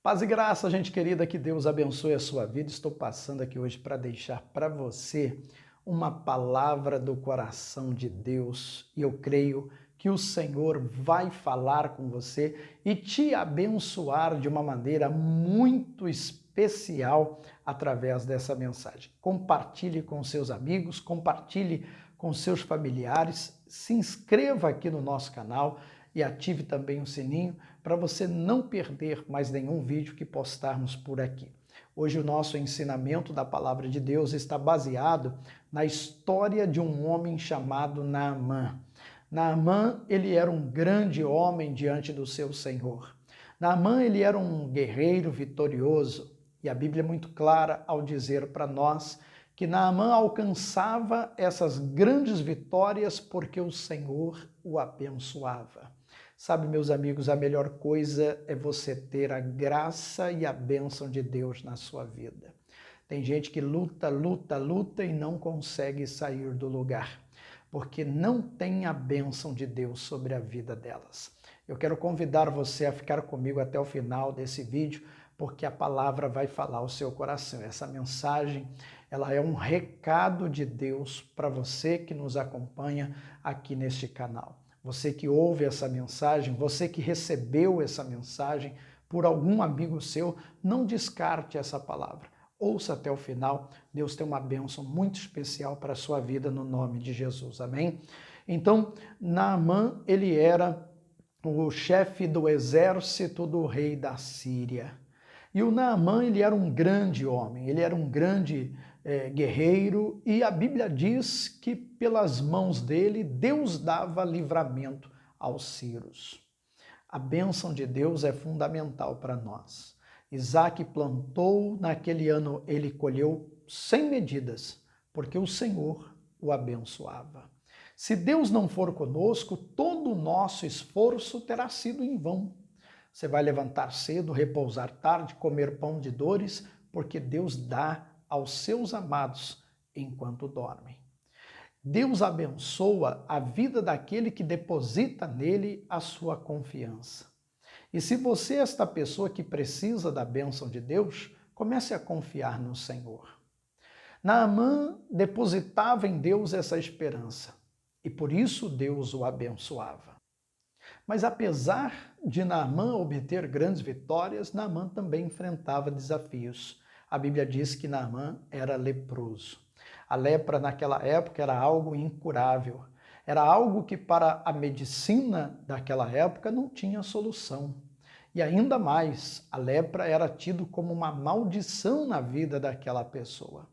Paz e graça, gente querida, que Deus abençoe a sua vida. Estou passando aqui hoje para deixar para você uma palavra do coração de Deus e eu creio que o Senhor vai falar com você e te abençoar de uma maneira muito especial através dessa mensagem. Compartilhe com seus amigos, compartilhe com seus familiares, se inscreva aqui no nosso canal e ative também o sininho para você não perder mais nenhum vídeo que postarmos por aqui. Hoje o nosso ensinamento da palavra de Deus está baseado na história de um homem chamado Naamã. Naamã, ele era um grande homem diante do seu Senhor. Naamã, ele era um guerreiro vitorioso e a Bíblia é muito clara ao dizer para nós que Naamã alcançava essas grandes vitórias porque o Senhor o abençoava. Sabe, meus amigos, a melhor coisa é você ter a graça e a bênção de Deus na sua vida. Tem gente que luta e não consegue sair do lugar, porque não tem a bênção de Deus sobre a vida delas. Eu quero convidar você a ficar comigo até o final desse vídeo, porque a palavra vai falar ao seu coração. Essa mensagem, ela é um recado de Deus para você que nos acompanha aqui neste canal. Você que ouve essa mensagem, você que recebeu essa mensagem por algum amigo seu, não descarte essa palavra. Ouça até o final, Deus tem uma bênção muito especial para a sua vida no nome de Jesus, amém? Então, Naamã, ele era o chefe do exército do rei da Síria. E o Naamã, ele era um grande homem, ele era um grande guerreiro, e a Bíblia diz que pelas mãos dele, Deus dava livramento aos sírios. A bênção de Deus é fundamental para nós. Isaac plantou, naquele ano ele colheu sem medidas, porque o Senhor o abençoava. Se Deus não for conosco, todo o nosso esforço terá sido em vão. Você vai levantar cedo, repousar tarde, comer pão de dores, porque Deus dá aos seus amados enquanto dormem. Deus abençoa a vida daquele que deposita nele a sua confiança. E se você é esta pessoa que precisa da bênção de Deus, comece a confiar no Senhor. Naamã depositava em Deus essa esperança, e por isso Deus o abençoava. Mas apesar de Naamã obter grandes vitórias, Naamã também enfrentava desafios. A Bíblia diz que Naamã era leproso. A lepra naquela época era algo incurável. Era algo que para a medicina daquela época não tinha solução. E ainda mais, a lepra era tido como uma maldição na vida daquela pessoa.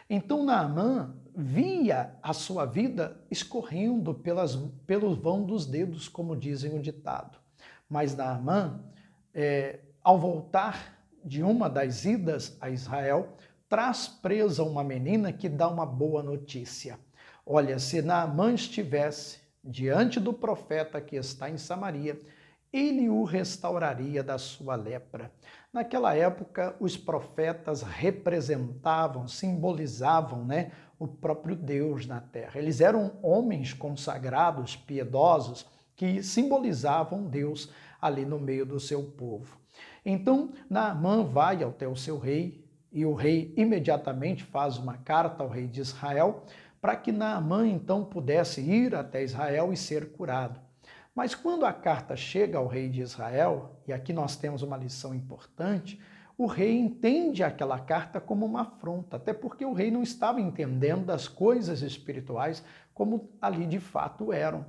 Então Naamã via a sua vida escorrendo pelo vão dos dedos, como dizem o ditado. Mas Naamã, ao voltar de uma das idas a Israel, traz presa uma menina que dá uma boa notícia. Olha, se Naamã estivesse diante do profeta que está em Samaria, ele o restauraria da sua lepra. Naquela época, os profetas representavam, simbolizavam, o próprio Deus na terra. Eles eram homens consagrados, piedosos, que simbolizavam Deus ali no meio do seu povo. Então, Naamã vai até o seu rei, e o rei imediatamente faz uma carta ao rei de Israel, para que Naamã então pudesse ir até Israel e ser curado. Mas quando a carta chega ao rei de Israel, e aqui nós temos uma lição importante, o rei entende aquela carta como uma afronta, até porque o rei não estava entendendo das coisas espirituais como ali de fato eram.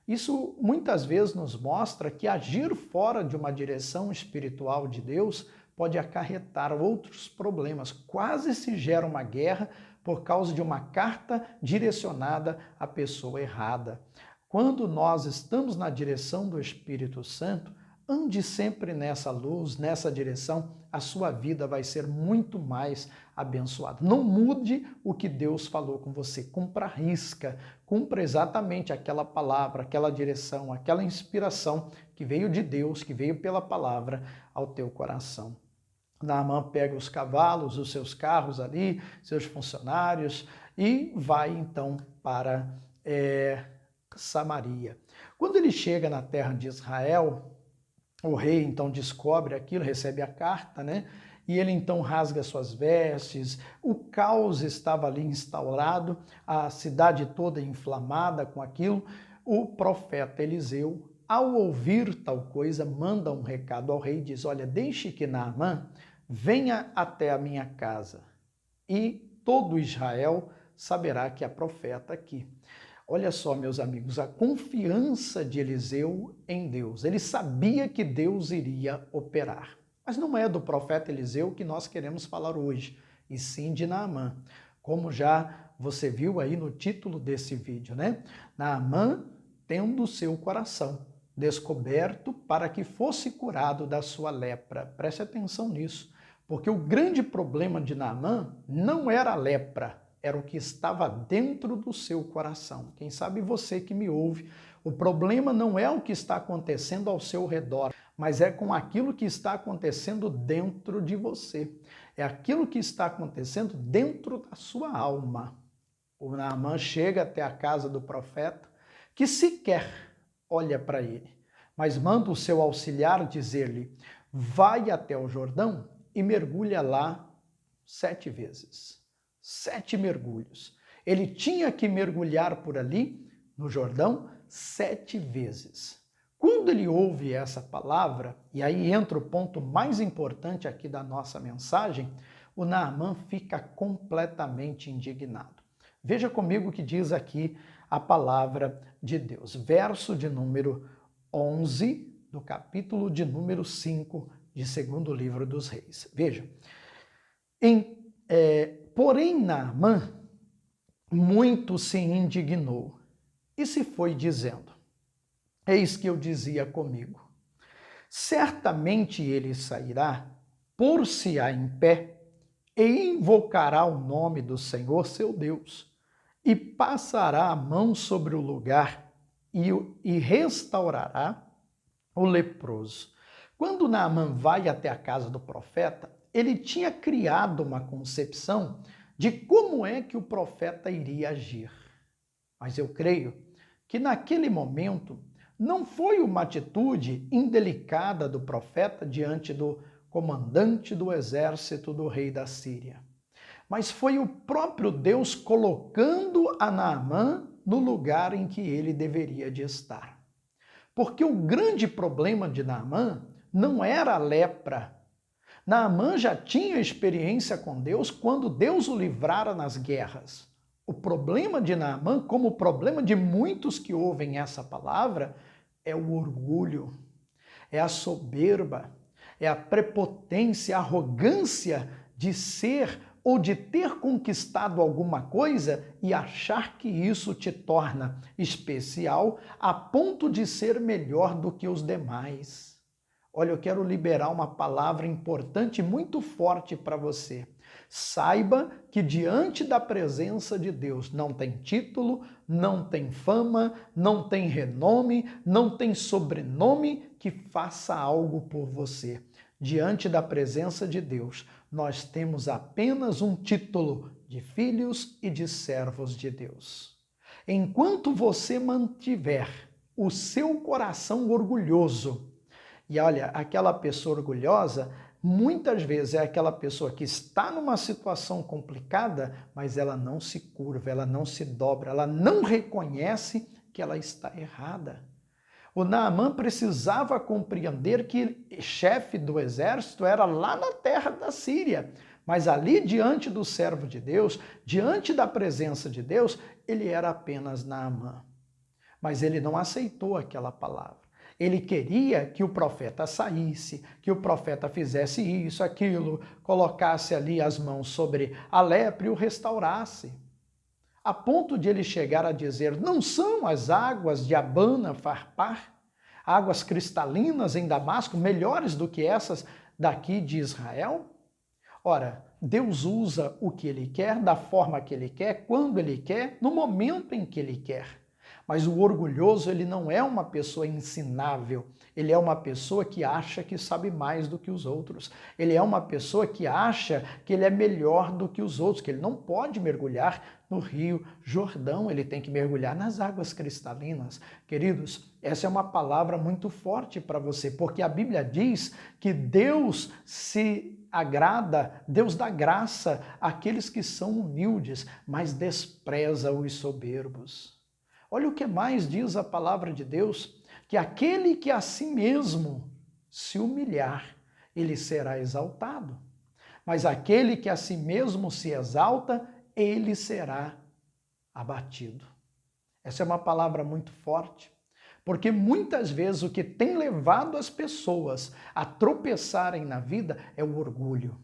Isso muitas vezes nos mostra que agir fora de uma direção espiritual de Deus pode acarretar outros problemas. Quase se gera uma guerra por causa de uma carta direcionada à pessoa errada. Quando nós estamos na direção do Espírito Santo, ande sempre nessa luz, nessa direção, a sua vida vai ser muito mais abençoada. Não mude o que Deus falou com você, cumpra a risca, cumpra exatamente aquela palavra, aquela direção, aquela inspiração que veio de Deus, que veio pela palavra ao teu coração. Naamã pega os cavalos, os seus carros ali, seus funcionários e vai então para Samaria. Quando ele chega na terra de Israel, O rei então descobre aquilo, recebe a carta, né? E ele então rasga suas vestes, o caos estava ali instaurado, a cidade toda inflamada com aquilo. O profeta Eliseu, ao ouvir tal coisa, manda um recado ao rei e diz: olha, deixe que Naamã venha até a minha casa e todo Israel saberá que há profeta aqui. Olha só, meus amigos, a confiança de Eliseu em Deus. Ele sabia que Deus iria operar. Mas não é do profeta Eliseu que nós queremos falar hoje, e sim de Naamã. Como já você viu aí no título desse vídeo, né? Naamã tendo seu coração descoberto para que fosse curado da sua lepra. Preste atenção nisso, porque o grande problema de Naamã não era a lepra, era o que estava dentro do seu coração. Quem sabe você que me ouve, o problema não é o que está acontecendo ao seu redor, mas é com aquilo que está acontecendo dentro de você. É aquilo que está acontecendo dentro da sua alma. O Naamã chega até a casa do profeta, que sequer olha para ele, mas manda o seu auxiliar dizer-lhe: vai até o Jordão e mergulha lá 7 vezes. 7 mergulhos. Ele tinha que mergulhar por ali, no Jordão, 7 vezes. Quando ele ouve essa palavra, e aí entra o ponto mais importante aqui da nossa mensagem, o Naamã fica completamente indignado. Veja comigo o que diz aqui a palavra de Deus. Verso de número 11 do capítulo de número 5 de segundo livro dos Reis. Veja, porém Naamã muito se indignou e se foi dizendo: eis que eu dizia comigo, certamente ele sairá, pôr-se-á em pé e invocará o nome do Senhor seu Deus e passará a mão sobre o lugar e restaurará o leproso. Quando Naamã vai até a casa do profeta, ele tinha criado uma concepção de como é que o profeta iria agir. Mas eu creio que naquele momento não foi uma atitude indelicada do profeta diante do comandante do exército do rei da Síria, mas foi o próprio Deus colocando a Naamã no lugar em que ele deveria de estar. Porque o grande problema de Naamã não era a lepra. Naamã já tinha experiência com Deus quando Deus o livrara nas guerras. O problema de Naamã, como o problema de muitos que ouvem essa palavra, é o orgulho, é a soberba, é a prepotência, a arrogância de ser ou de ter conquistado alguma coisa e achar que isso te torna especial a ponto de ser melhor do que os demais. Olha, eu quero liberar uma palavra importante e muito forte para você. Saiba que diante da presença de Deus não tem título, não tem fama, não tem renome, não tem sobrenome que faça algo por você. Diante da presença de Deus, nós temos apenas um título de filhos e de servos de Deus. Enquanto você mantiver o seu coração orgulhoso, e olha, aquela pessoa orgulhosa, muitas vezes é aquela pessoa que está numa situação complicada, mas ela não se curva, ela não se dobra, ela não reconhece que ela está errada. O Naamã precisava compreender que chefe do exército era lá na terra da Síria, mas ali diante do servo de Deus, diante da presença de Deus, ele era apenas Naamã. Mas ele não aceitou aquela palavra. Ele queria que o profeta saísse, que o profeta fizesse isso, aquilo, colocasse ali as mãos sobre a lepra e o restaurasse. A ponto de ele chegar a dizer: não são as águas de Abana, Farpar, águas cristalinas em Damasco, melhores do que essas daqui de Israel? Ora, Deus usa o que ele quer, da forma que ele quer, quando ele quer, no momento em que ele quer. Mas o orgulhoso, ele não é uma pessoa ensinável, ele é uma pessoa que acha que sabe mais do que os outros. Ele é uma pessoa que acha que ele é melhor do que os outros, que ele não pode mergulhar no Rio Jordão, ele tem que mergulhar nas águas cristalinas. Queridos, essa é uma palavra muito forte para você, porque a Bíblia diz que Deus se agrada, Deus dá graça àqueles que são humildes, mas despreza os soberbos. Olha o que mais diz a palavra de Deus, que aquele que a si mesmo se humilhar, ele será exaltado. Mas aquele que a si mesmo se exalta, ele será abatido. Essa é uma palavra muito forte, porque muitas vezes o que tem levado as pessoas a tropeçarem na vida é o orgulho.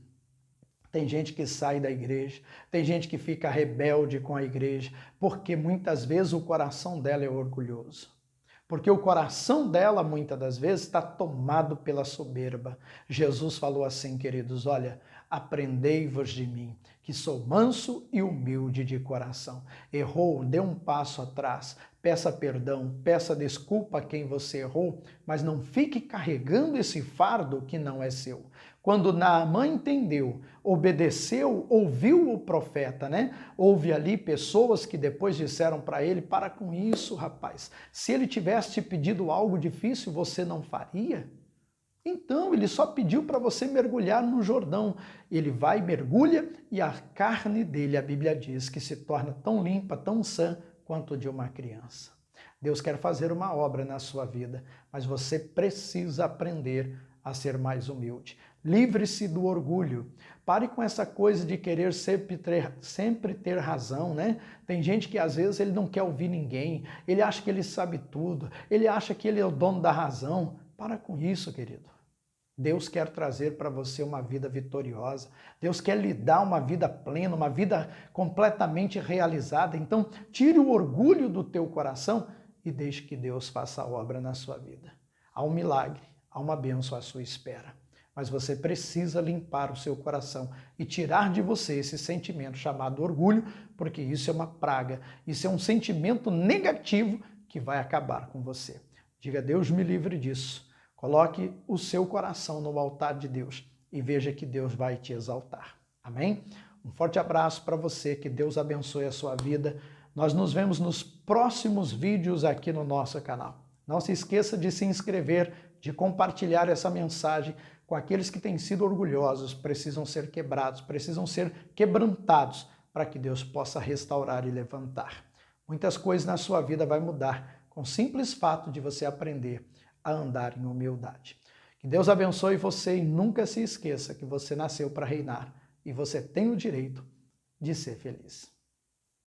Tem gente que sai da igreja, tem gente que fica rebelde com a igreja, porque muitas vezes o coração dela é orgulhoso. Porque o coração dela, muitas das vezes, está tomado pela soberba. Jesus falou assim, queridos, olha, aprendei-vos de mim, que sou manso e humilde de coração. Errou, dê um passo atrás, peça perdão, peça desculpa a quem você errou, mas não fique carregando esse fardo que não é seu. Quando Naamã entendeu, obedeceu, ouviu o profeta, né? Houve ali pessoas que depois disseram para ele, para com isso, rapaz. Se ele tivesse te pedido algo difícil, você não faria? Então, ele só pediu para você mergulhar no Jordão. Ele vai, mergulha e a carne dele, a Bíblia diz, que se torna tão limpa, tão sã quanto de uma criança. Deus quer fazer uma obra na sua vida, mas você precisa aprender a ser mais humilde. Livre-se do orgulho. Pare com essa coisa de querer sempre ter razão, né? Tem gente que às vezes ele não quer ouvir ninguém, ele acha que ele sabe tudo, ele acha que ele é o dono da razão. Para com isso, querido. Deus quer trazer para você uma vida vitoriosa. Deus quer lhe dar uma vida plena, uma vida completamente realizada. Então, tire o orgulho do teu coração e deixe que Deus faça a obra na sua vida. Há um milagre, há uma bênção à sua espera. Mas você precisa limpar o seu coração e tirar de você esse sentimento chamado orgulho, porque isso é uma praga, isso é um sentimento negativo que vai acabar com você. Diga, Deus me livre disso. Coloque o seu coração no altar de Deus e veja que Deus vai te exaltar. Amém? Um forte abraço para você, que Deus abençoe a sua vida. Nós nos vemos nos próximos vídeos aqui no nosso canal. Não se esqueça de se inscrever, de compartilhar essa mensagem com aqueles que têm sido orgulhosos, precisam ser quebrados, precisam ser quebrantados para que Deus possa restaurar e levantar. Muitas coisas na sua vida vai mudar com o simples fato de você aprender a andar em humildade. Que Deus abençoe você e nunca se esqueça que você nasceu para reinar e você tem o direito de ser feliz.